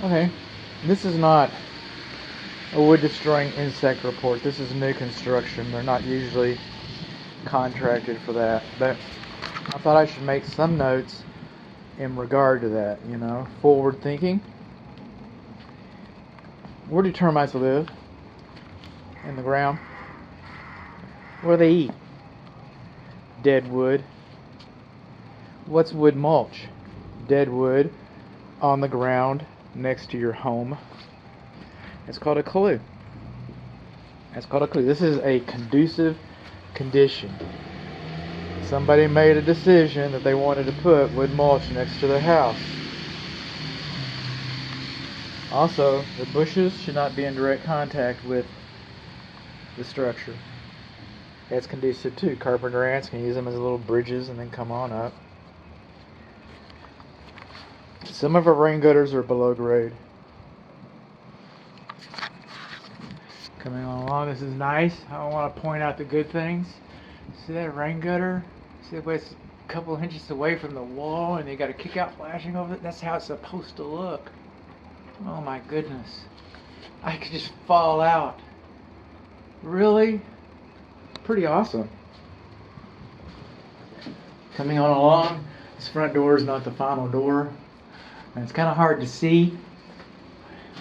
Okay, this is not a wood destroying insect report. This is new construction. They're not usually contracted for that. But I thought I should make some notes in regard to that, forward thinking. Where do termites live? In the ground. What do they eat? Dead wood. What's wood mulch? Dead wood on the ground next to your home. It's called a clue. It's called a clue. This is a conducive condition. Somebody made a decision that they wanted to put wood mulch next to their house. Also, the bushes should not be in direct contact with the structure. That's conducive too. Carpenter ants can use them as little bridges and then come on up. Some of our rain gutters are below grade. Coming on along, this is nice. I want to point out the good things. See that rain gutter? See the way it's a couple of inches away from the wall and you got a kick out flashing over it? That's how it's supposed to look. Oh my goodness. I could just fall out. Really? Pretty awesome. Coming on along, this front door is not the final door. And it's kind of hard to see.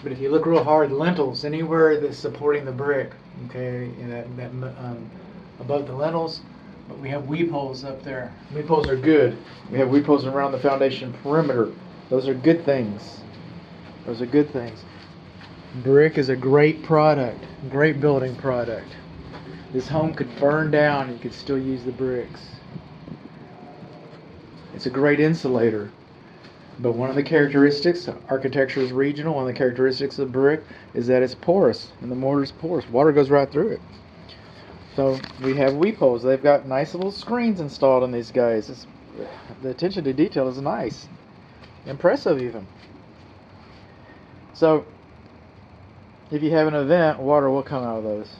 But if you look real hard, lintels, anywhere that's supporting the brick, okay, above the lintels, but we have weep holes up there. Weep holes are good. We have weep holes around the foundation perimeter. Those are good things. Those are good things. Brick is a great product, great building product. This home could burn down, you could still use the bricks. It's a great insulator. But one of the characteristics, architecture is regional, one of the characteristics of brick is that it's porous, and the mortar is porous. Water goes right through it. So we have weep holes. They've got nice little screens installed on these guys. The attention to detail is nice. Impressive even. So if you have an event, water will come out of those.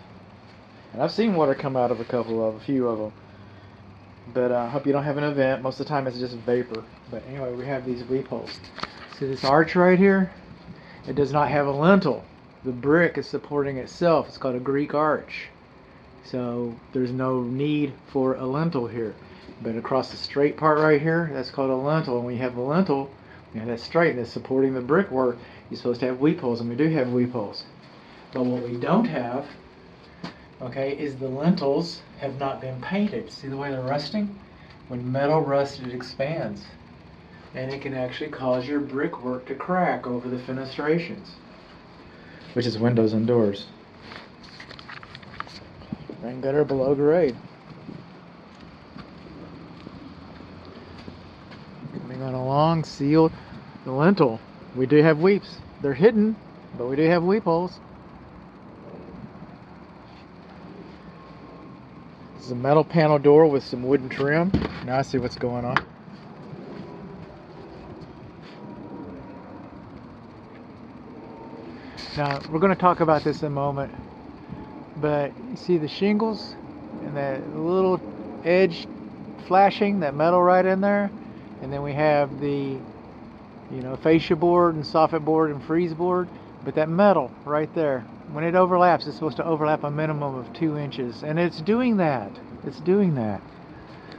And I've seen water come out of a few of them. But I hope you don't have an event. Most of the time it's just vapor. But anyway, we have these weep holes. See this arch right here? It does not have a lintel. The brick is supporting itself. It's called a Greek arch. So there's no need for a lintel here. But across the straight part right here, that's called a lintel. And when you have a lintel, you have that straightness supporting the brickwork, you're supposed to have weep holes. And we do have weep holes. But what we don't have, okay, is the lintels have not been painted. See the way they're rusting? When metal rusts, it expands. And it can actually cause your brickwork to crack over the fenestrations, which is windows and doors. Rain gutter below grade. Coming on along, sealed. The lintel. We do have weeps. They're hidden, but we do have weep holes. This is a metal panel door with some wooden trim. Now I see what's going on. Now, we're going to talk about this in a moment, but you see the shingles and that little edge flashing, that metal right in there, and then we have the, fascia board and soffit board and freeze board, but that metal right there, when it overlaps, it's supposed to overlap a minimum of 2 inches, and it's doing that. It's doing that.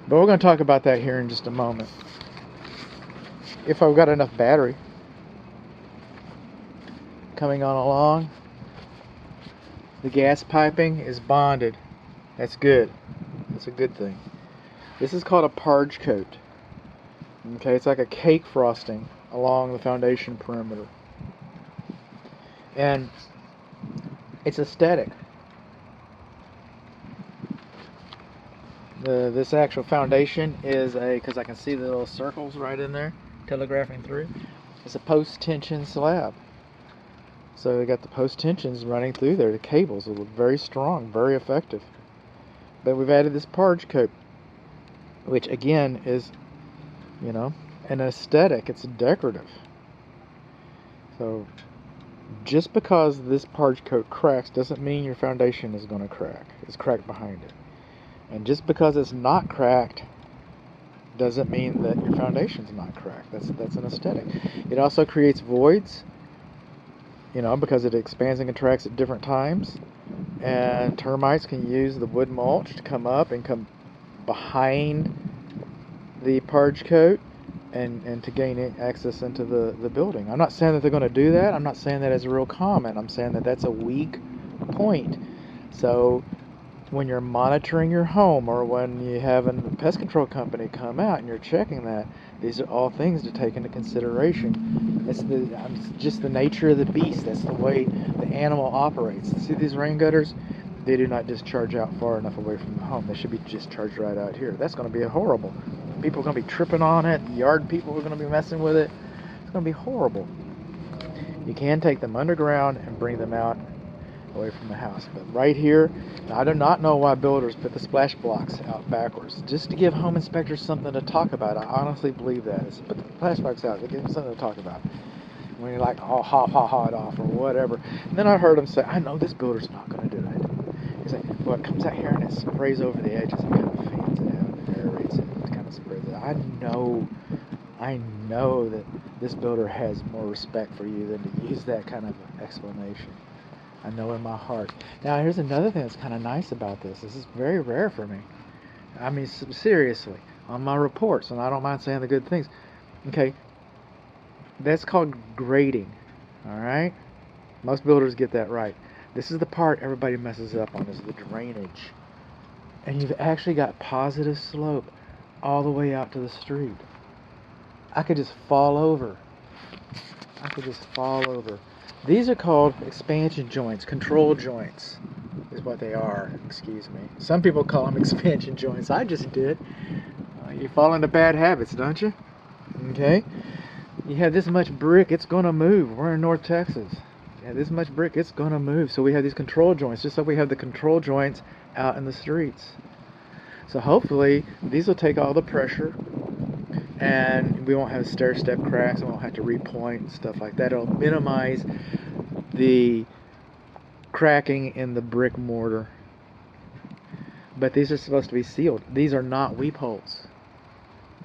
But we're going to talk about that here in just a moment. If I've got enough battery. Coming on along, the gas piping is bonded. That's good. That's a good thing. This is called a parge coat. Okay, it's like a cake frosting along the foundation perimeter. And it's aesthetic. This actual foundation is because I can see the little circles right in there, telegraphing through. It's a post-tension slab. So we got the post tensions running through there. The cables will look very strong, very effective. But we've added this parge coat, which again is, an aesthetic. It's decorative. So just because this parge coat cracks doesn't mean your foundation is going to crack. It's cracked behind it. And just because it's not cracked doesn't mean that your foundation's not cracked. That's an aesthetic. It also creates voids. because it expands and contracts at different times. And termites can use the wood mulch to come up and come behind the purge coat and to gain access into the building. I'm not saying that they're going to do that. I'm not saying that as a real comment. I'm saying that that's a weak point. So when you're monitoring your home, or when you have a pest control company come out and you're checking that, these are all things to take into consideration. It's just the nature of the beast. That's the way the animal operates. See these rain gutters? They do not discharge out far enough away from the home. They should be discharged right out here. That's going to be horrible. People are going to be tripping on it. Yard people are going to be messing with it. It's going to be horrible. You can take them underground and bring them out away from the house. But right here, I do not know why builders put the splash blocks out backwards. Just to give home inspectors something to talk about. I honestly believe that. It's put the splash blocks out. They give them something to talk about. When you're like, oh, ha it off or whatever. And then I heard him say, I know this builder's not going to do it. He's like, well, it comes out here and it sprays over the edges and kind of fans it out and aerates it and kind of sprays it. I know that this builder has more respect for you than to use that kind of explanation. I know in my heart. Now, here's another thing that's kind of nice about this. This is very rare for me. I mean, seriously, on my reports, and I don't mind saying the good things. Okay, that's called grading, all right? Most builders get that right. This is the part everybody messes up on, is the drainage. And you've actually got positive slope all the way out to the street. I could just fall over. These are called expansion joints, control joints is what they are, excuse me. Some people call them expansion joints. I just did. You fall into bad habits, don't you? Okay. You have this much brick, it's going to move. We're in North Texas. You have this much brick, it's going to move. So we have these control joints, just like we have the control joints out in the streets. So hopefully these will take all the pressure, and we won't have stair-step cracks, and we won't have to repoint and stuff like that. It'll minimize the cracking in the brick mortar. But these are supposed to be sealed. These are not weep holes.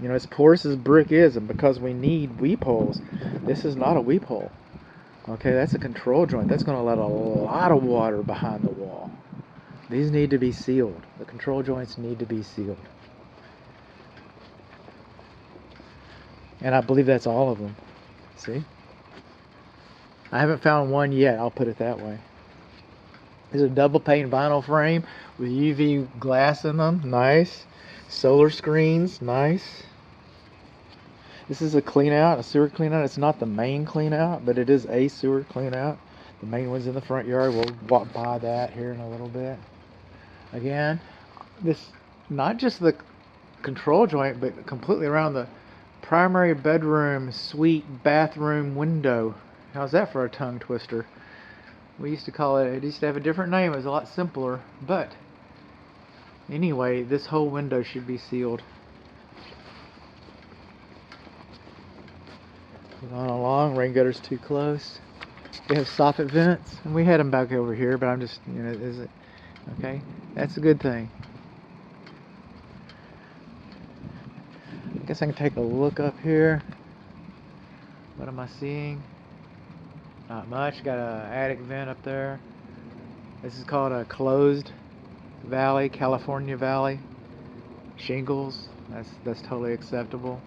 As porous as brick is, and because we need weep holes, this is not a weep hole. Okay, that's a control joint. That's going to let a lot of water behind the wall. These need to be sealed. The control joints need to be sealed. And I believe that's all of them. See? I haven't found one yet, I'll put it that way. There's a double pane vinyl frame with UV glass in them. Nice. Solar screens. Nice. This is a clean out, a sewer clean out. It's not the main clean out, but it is a sewer clean out. The main one's in the front yard. We'll walk by that here in a little bit. Again, this, not just the control joint, but completely around the primary bedroom, suite, bathroom window. How's that for a tongue twister? We used to call it used to have a different name. It was a lot simpler. But anyway, this whole window should be sealed. Going along, rain gutter's too close. We have soffit vents, and we had them back over here, but I'm just, is it okay? That's a good thing. I guess I can take a look up here. What am I seeing? Not much. Got an attic vent up there. This is called a closed valley, California valley. Shingles. That's totally acceptable.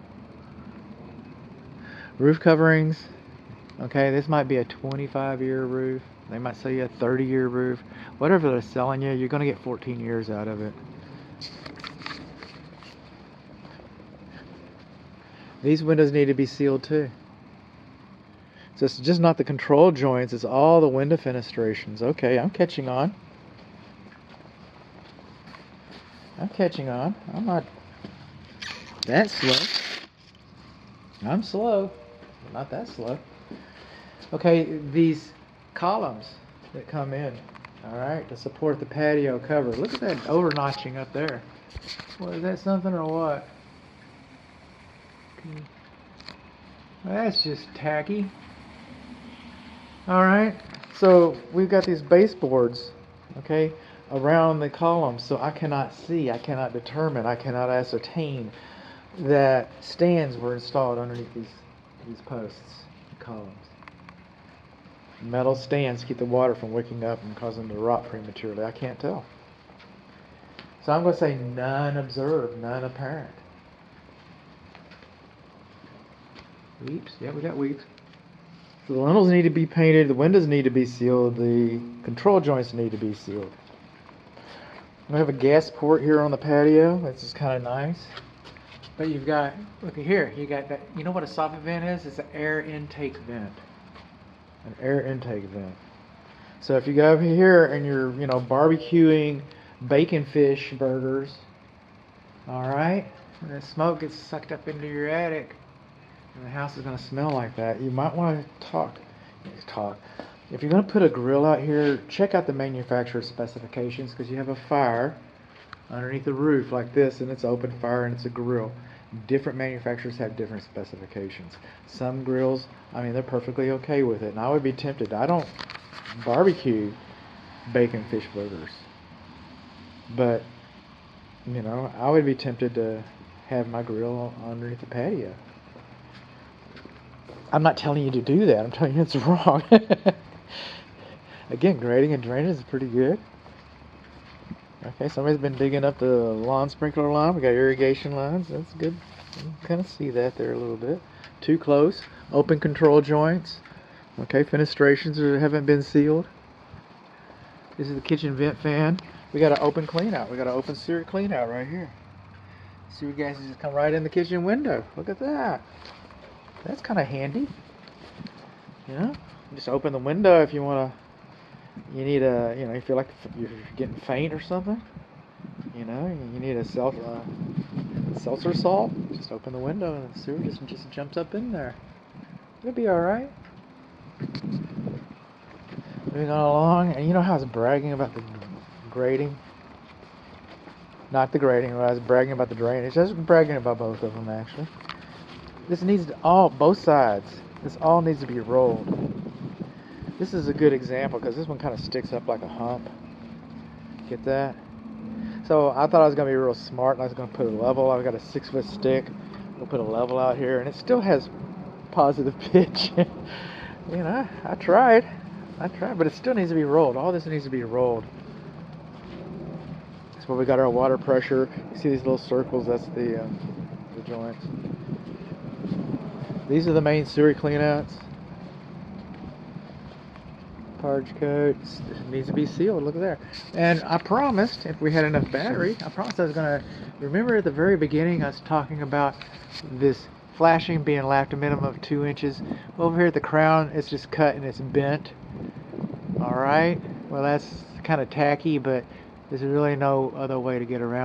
Roof coverings. Okay, this might be a 25-year roof. They might sell you a 30-year roof. Whatever they're selling you, you're going to get 14 years out of it. These windows need to be sealed too. So it's just not the control joints, it's all the window fenestrations. Okay, I'm catching on. I'm not that slow. I'm slow, but not that slow. Okay, these columns that come in, all right, to support the patio cover. Look at that overnotching up there. What, is that something or what? Well, that's just tacky. All right, so we've got these baseboards, okay, around the columns, so I cannot see, I cannot determine, I cannot ascertain that stands were installed underneath these posts, columns. metal stands keep the water from wicking up and causing them to rot prematurely. I can't tell. So I'm going to say none observed, none apparent. Weeps. Yeah, we got weeps. So the lintels need to be painted, the windows need to be sealed, the control joints need to be sealed. We have a gas port here on the patio. This is kind of nice. But you've got, look at here, you got that, you know what a soffit vent is? It's an air intake vent. An air intake vent. So if you go over here and you're, barbecuing bacon fish burgers, all right, and the smoke gets sucked up into your attic, and the house is going to smell like that. You might want to talk. If you're going to put a grill out here, check out the manufacturer's specifications, because you have a fire underneath the roof like this, and it's open fire and it's a grill. Different manufacturers have different specifications. Some grills, they're perfectly okay with it, and I would be tempted. I don't barbecue bacon fish burgers, but I would be tempted to have my grill underneath the patio. I'm not telling you to do that. I'm telling you it's wrong. Again, grading and drainage is pretty good. Okay, somebody's been digging up the lawn sprinkler line. We got irrigation lines. That's good. You can kind of see that there a little bit. Too close. Open control joints. Okay, fenestrations haven't been sealed. This is the kitchen vent fan. We got an open clean out. We got an open sewer clean out right here. Sewer gases just come right in the kitchen window. Look at that. That's kind of handy. Just open the window if you want to. You need you feel like you're getting faint or something. You need a seltzer salt. Just open the window and the sewer just jumps up in there. It'll be all right. Moving on along, and you know how I was bragging about the grading? Not the grading, but I was bragging about the drainage. I was bragging about both of them actually. This needs both sides. This all needs to be rolled. This is a good example because this one kind of sticks up like a hump. Get that? So I thought I was going to be real smart and I was going to put a level. I've got a 6-foot stick. We'll put a level out here, and it still has positive pitch. I tried, but it still needs to be rolled. All this needs to be rolled. That's where we got our water pressure. You see these little circles? That's the joints. These are the main sewer cleanouts. Parge coat needs to be sealed. Look at there. And I promised, if we had enough battery, I promised I was going to remember at the very beginning I was talking about this flashing being lapped a minimum of 2 inches. Over here at the crown, it's just cut and it's bent. All right. Well, that's kind of tacky, but there's really no other way to get around